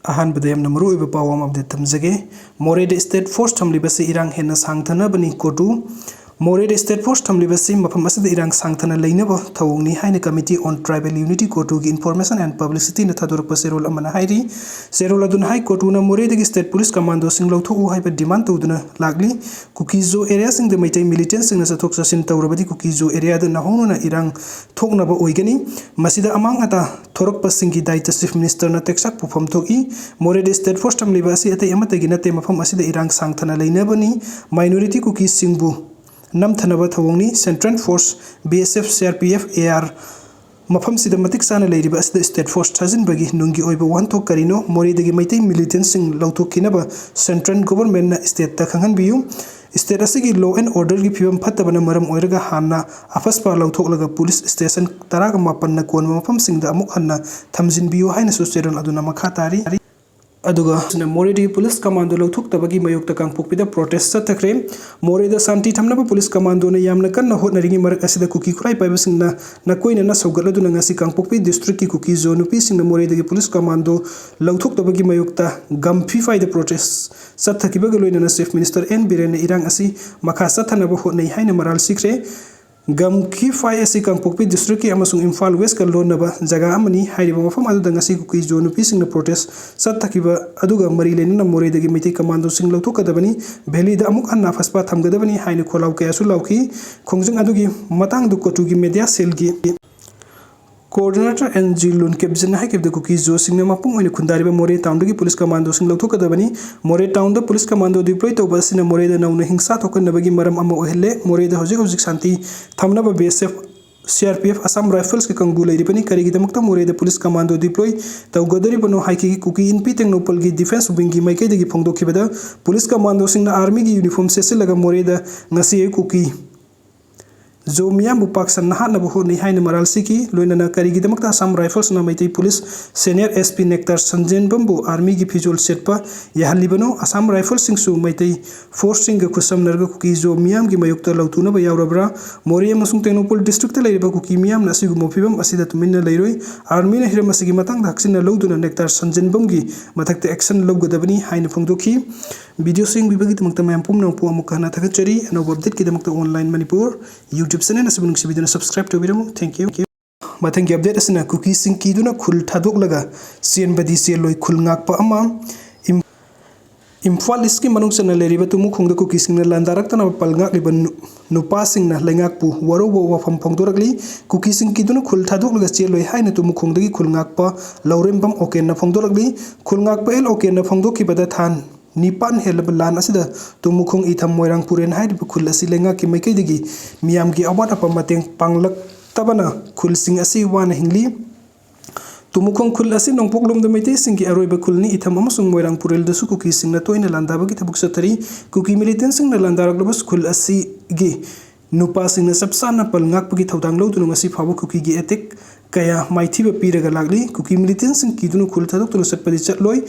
अहानबदे यमना मरुइबा पावम अपडेट थमजगे मोरे द स्टेट फोर्स थमलिबसे इरांग हेना सांगथनाबनी कोटु मोरे द स्टेट फोर्स थमलिबसे मफम असद इरांग सांगथना लैनब थवंगनी हाइना कमिटी ऑन ट्राइबल यूनिटी कोटु की इन्फॉर्मेशन एंड पब्लिसिटी न थदुरप सेरोल अमना हाइरी सेरोल अदुन हाइ कोटु न मोरे द स्टेट पुलिस कमांडो सिंग लौथो हाइबा डिमांड तौदुना लागली कुकी जो एरिया सिंग द मैतै मिलिटेंट सिंग न सथोक ससिन तौरबदी कुकी जो एरिया द नहोनुना इरांग थोकनब ओइगनी मसिदा अमांग अता थोरक पसिंग की दायित्व चीफ मिनिस्टर न टेक्साक पुफम थोकी मोरे द स्टेट फोर्स थमलिबा असि अतै अमतगी नते मफम असिदा इरांग सांगथना लैनबनी माइनॉरिटी कुकी सिंगबु नमथनब थवंगनी central force BSF CRPF AR मफम सिदा मतिक साना लेरिबा असिदा स्टेट फोर्स थाजिनबगी नुंगी ओइबा वानथोक करिनो मोरेदगी मैतै मिलिटेंट सिंग लौथोकिनबा सेंट्रल गवर्नमेंट न स्टेट ता खंगनबियु स्टेट असगी लॉ एंड ऑर्डर की फिवम फत्तबना मरम ओइरगा हाना अफसपा लौथोकलगा पुलिस स्टेशन 15 न कोन मफम सिंगदा अमुक हन्ना थमजिनबियु हाइना सुसेरन अदुना मखा तारी अदुगा मोरेदी पुलिस कमांडो लौथोक्तबगी मयोक्ता कांगपोकपिदा प्रोटेस्ट चथख्रे मोरेदा शांति थमनबा पुलिस कमांडो ने यामना कन्ना होटनरिंगी मरक असिदा कुकी खुराई पाइबसिंगना नकोइना न सौगलदुना ngasi कांगपोकपि डिस्ट्रिक्ट की कुकी जो नुपी सिंगना मोरेदगी पुलिस कमांडो लौथोक्तबगी मयोक्ता गम्फी फाइदा प्रोटेस्ट चथखिबगा लोइना चीफ मिनिस्टर एन बिरेन इरांग असि मखा चथनबा होटनै हाइना मराल सिख्रे गमकी फाइ असि कांगपोकपि डिस्ट्रिक्ट की अमसुंग इम्फाल वेस्ट का लोनबा जगह अमनी हाइरिबा मफम अदुदा ngasi कुकी जो नुपी सिंगना प्रोटेस्ट चथखिबा अदुगा मरी लेना मोरेदगी मिति कमांडो सिंग लौथोकदबनी भैली द अमुक अन्ना फसपा थमगदबनी हाइना खोलाव कयासु लाउखी खोंजंग अदुगी मतांग दु कोटुगी मीडिया सेल की कोऑर्डिनेटर एनजी लुन केबजन हाइकेब द कुकी जो सिंगना मपुंग ओइना खुंदारिबा मोरे टाउन दगी पुलिस कमांडो सिंग लौथोकदबनी मोरे टाउन द पुलिस कमांडो डिप्लॉय तौबसिना मोरे द नौना हिंसा थोकनबगी मरम अमा ओहले मोरे द हौजिक शांति थमनबा बीएसएफ सीआरपीएफ असम राइफल्स के कंगू लेरिबनी करिगिदमक्ता मोरे द पुलिस कमांडो डिप्लॉय तौगदरिबनो हाइकी कुकी इनपी टेक्नोपल की डिफेंस विंग की माइकैदगी फोंदोखिबदा पुलिस कमांडो सिंगना आर्मी की यूनिफॉर्म सेसेलगा मोरे द ngasi कुकी जो मियाम पाक्सन नहानब होनी हाइन मराल सिकी लोइनना करिगिदमक्ता असम राइफल्स न Meitei police senior SP Nectar संजन बम्बु आर्मी की फिजोल सेटपा यहलिबनो असम राइफल्स सिंगसु मैतै फोर्स सिंग खुसम नरग कुकी जो मियाम की मयुक्त लौतुनब यावरब्रा मोरे अमसुंग टेक्नोपल डिस्ट्रिक्ट लेरिबा कुकी मियाम न सिगु मोफिबम असिदा तुमिन लेरोय आर्मी न हिरम असिगी मतंग धाक्सिन लौदुना नेक्टर संजन बमगी मथक्ते एक्शन लौगदबनी हाइन फोंदोखी वीडियो सिंग बिबगी तमक्ता मैम पुमनंग पु अमुक हना थगचरी अनोब अपडेट की दमक्ता ऑनलाइन मणिपुर यूट्यूब चैनल असबुंग सिबिदना सब्सक्राइब तोबिरमु थैंक यू मथंग की अपडेट असना कुकी सिंग कीदुना खुल थादोकलगा सेन बदी सेलोय खुल ngakpa ama इम्फाल इसकी मनुंग चना लेरिबा तुमु खुंगदा कुकी सिंगना लांदारक्तना पलंगाक लिबा नुपा सिंगना लेंगाकपु वरोबो वफम फोंदोरकली कुकी सिंग कीदुना खुल थादोकलगा चेलोय हाइना तुमु खुंगदगी खुल ngakpa लौरेमबम ओकेन न फोंदोरकली खुल ngakpa एल ओकेन न फोंदोखिबदा थान निपान हेलब लान असिदा तुमुखोंग इथम मोइरांग पुरेन हाइरिबा खुल असि लेंगा की मैकैदगी मियाम की अवाट अप मतेंग पांगलक तबना खुल सिंग असि वाना हिंगली तुमुखोंग खुल असि नोंपोकलोम द मैतै सिंग की अरोइबा खुलनी इथम अमसुंग मोइरांग पुरेल दसु कुकी सिंग न तोइना लांदाबगी थबुक सतरी कुकी मिलिटेंट सिंग न लांदारकलबस खुल असि गी नुपा सिंग न सबसाना पलंगाकपगी थौदांग लौदुनु ngasi फावो कुकी गी एटेक कया माइथीबा पीरगा लागली कुकी मिलिटेंट सिंग कीदुनु खुल थादोक्तुनु सतपदि चटलोय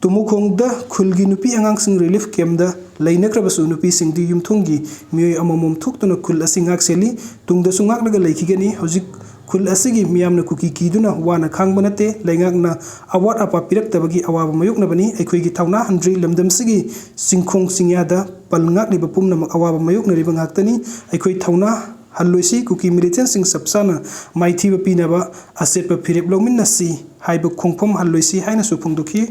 तुमुखोंग द खुलगी नुपी अंगांग सिंग रिलीफ कैम्प द लैनक्रबसु नुपी सिंग दि युमथोंगी मियोय अममोम थोक्तुनु खुल असि ngakसेली तुंगदसु ngakलगा लैखिगनी हौजिक खुल असिगी मियामना कुकी कीदुना वाना खांगबा नते लैंगाकना अवाट अपा पिरक्तबगी अवाबा मयोकनबनी अखोइगी थौना हंड्री लमदमसिगी सिंखोंग सिंयादा पलंगाकलिबा पुमनमक अवाबा मयोकनरिबा ngakतनी अखोइ थौना हल्लोइसी कुकी मिलिटेंट सिंग सबसाना माइथीबा पीनबा असेटबा फिरेप लौमिन्नसी हाइबा खोंफम हल्लोइसी हाइना सुफुंगदुखी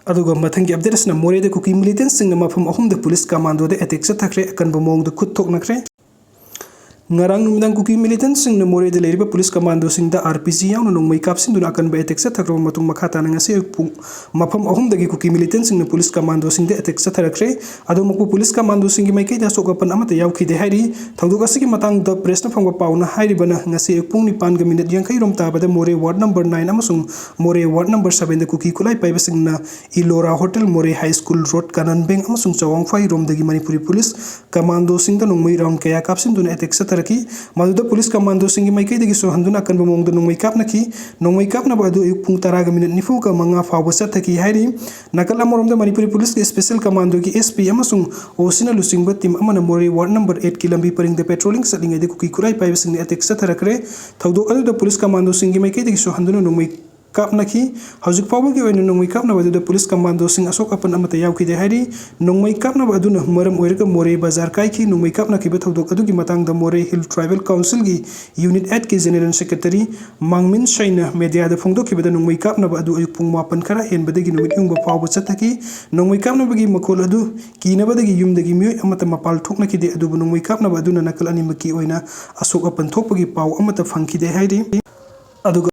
अदुगा मथंगी अपडेट असना मोरेदा कुकी मिलिटेंट सिंग मफम अहुमदा पुलिस कमांडो द अटैक चथख्रे अकनबा मोंगदा खुद थोकनख्रे ngarang numdang kuki militant sing na Moreh द लेरिबा पुलिस कमांडो सिंग द आरपीजी यावना नोंमै कापसिन दुना अकन बे अटैक चथख्रो मतुंग मखाता नंगसे मफम अहुमदगी कुकी मिलिटेंट सिंग न पुलिस कमांडो सिंग द अटैक चथरख्रे अदुमकु पुलिस कमांडो सिंग गी मैकै द सोगपन अमत यावखिदे हाइरि थौदुक असigi मतंग द प्रेस न फंगबा पाउना हाइरिबना ngasi पुंग 9 ग मिनट यांखै रोम ताबदा मोरे वार्ड नंबर 9 अमसुंग मोरे वार्ड नंबर 7 द कुकी कुलाई पाइबा सिंग न Ellora hotel Moreh high school road कानन बैंक अमसुंग चवांग फाइ रोम दगी मणिपुरी पुलिस कमांडो सिंग द नोंमै राउंड कया कापसिन दुना अटैक चथरकी मदुद पुलिस कमांडो सिंगी मैकैदगी सोहंदुना अकनबा मोंगद नोंमै कापनखी नोंमै कापनबा अदु अयुक पुंग 10 ग मिनट 9 फावबा चथकी हाइरि नकल अमरोमदा मणिपुरी पुलिस के स्पेशल कमांडो की एसपी अमसुंग ओसिना लुसिंगबा टीम अमना मोरे वार्ड नंबर 8 की लंबी परिंग द पेट्रोलिंग सलिंगे दे कुकी कुराई पाइबसिंग अटैक चथरखरे थौदोक अदुदा पुलिस कमांडो सिंगी मैकैदगी सोहंदुना नोंमै कापनाखी हौजिक फाउबगी ओइना नोंमै कापनाबा अदुदा पुलिस कमांडोसिंग असोक अपन अमता यावखिदे हाइरि नोंमै कापनाबा अदुना मरम ओइरगा मोरे बाजार काइखि नोंमै कापनाखिबा थौदोक अदुगी मतंगदा मोरे हिल ट्राइबल काउंसिल की यूनिट 8 की जनरल सेक्रेटरी मांगमिन सैना मीडिया फोंदोखिबदा नोंमै कापनाबा अदु अयुक पुंग 8 खरा हेनबदगी नुमित युंगबा फाउबा चतकी नोंमै कापनाबगी मखोल अदु कीनबदगी युमदगी मियोय अमता मपाल थोकनाखिदे अदुबु नोंमै कापनाबा अदुना नकल अनिमकी ओइना असोक अपन थोकपगी पाउ अमता फंखिदे हाइरि अदुगा